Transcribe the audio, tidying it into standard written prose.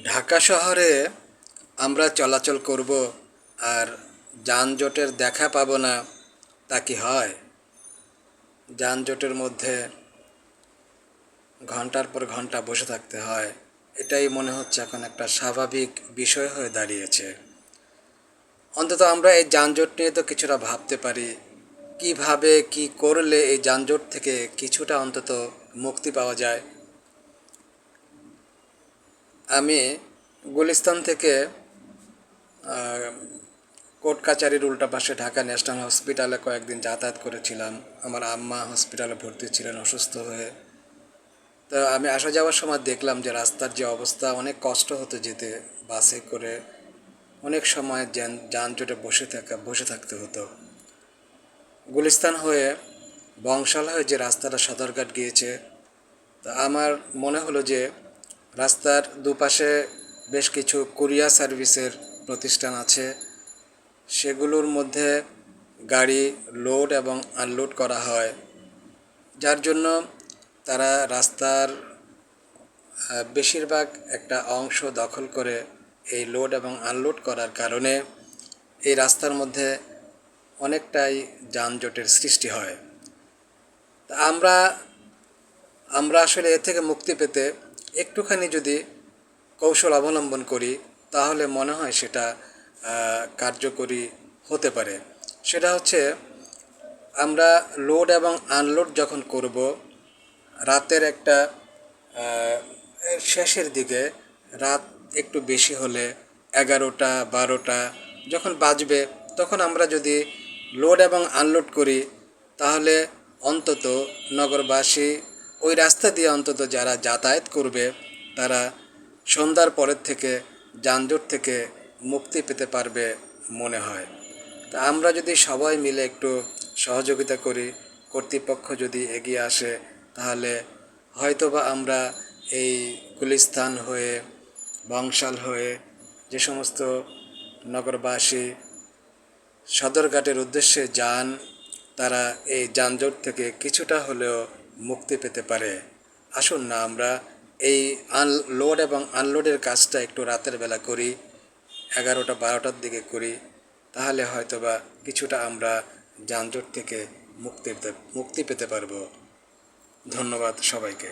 ঢাকা শহরে আমরা চলাচল করব আর যানজটের দেখা পাবো না, তা কি হয়? যানজটের মধ্যে ঘন্টার পর ঘন্টা বসে থাকতে হয়। এটাই মনে হচ্ছে এখন একটা স্বাভাবিক বিষয় হয়ে দাঁড়িয়েছে। অন্তত আমরা এই যানজট নিয়ে তো কিছুটা ভাবতে পারি, কিভাবে কি করলে এই যানজট থেকে কিছুটা অন্তত মুক্তি পাওয়া যায়। আমি গুলিস্তান থেকে কোর্ট কাচারির উল্টা পাশে ঢাকা ন্যাশনাল হসপিটালে কয়েকদিন যাতায়াত করেছিলাম। আমার আম্মা হসপিটালে ভর্তি ছিলেন অসুস্থ হয়ে। তো আমি আসা যাওয়ার সময় দেখলাম যে রাস্তার যে অবস্থা, অনেক কষ্ট হতো যেতে বাসে করে। অনেক সময় যানজটে বসে থাকতে হতো। গুলিস্তান হয়ে বংশাল হয়ে যে রাস্তাটা সদরঘাট গিয়েছে, তা আমার মনে হলো যে রাস্তার দুপাশে বেশ কিছু কুরিয়ার সার্ভিসের প্রতিষ্ঠান আছে। সেগুলোর মধ্যে গাড়ি লোড এবং আনলোড করা হয়, যার জন্য তারা রাস্তার বেশিরভাগ একটা অংশ দখল করে এই লোড এবং আনলোড করার কারণে এই রাস্তার মধ্যে অনেকটাই যানজটের সৃষ্টি হয়। তা আমরা আসলে এ থেকে মুক্তি পেতে একটুখানি যদি কৌশল অবলম্বন করি, তাহলে মনে হয় সেটা কার্যকরী হতে পারে। সেটা হচ্ছে, আমরা লোড এবং আনলোড যখন করব, রাতের একটা শেষের দিকে, রাত একটু বেশি হলে 11টা 12টা যখন বাজবে, তখন আমরা যদি লোড এবং আনলোড করি, তাহলে অন্তত নগরবাসী ওই রাস্তা দিয়ে অন্তত যারা যাতায়াত করবে, তারা সন্ধ্যার পরের থেকে যানজট থেকে মুক্তি পেতে পারবে মনে হয়। তা আমরা যদি সবাই মিলে একটু সহযোগিতা করি, কর্তৃপক্ষ যদি এগিয়ে আসে, তাহলে হয়তোবা আমরা এই গুলিস্তান হয়ে বংশাল হয়ে যে সমস্ত নগরবাসী সদরঘাটের উদ্দেশ্যে যান, তারা এই যানজট থেকে কিছুটা হলেও মুক্তি পেতে পারে। আসুন না আমরা এই লোড এবং আনলোডের কাজটা একটু রাতের বেলা করি, 11টা 12টার দিকে করি, তাহলে হয়তোবা কিছুটা আমরা যানজট থেকে মুক্তি পেতে পারবো। ধন্যবাদ সবাইকে।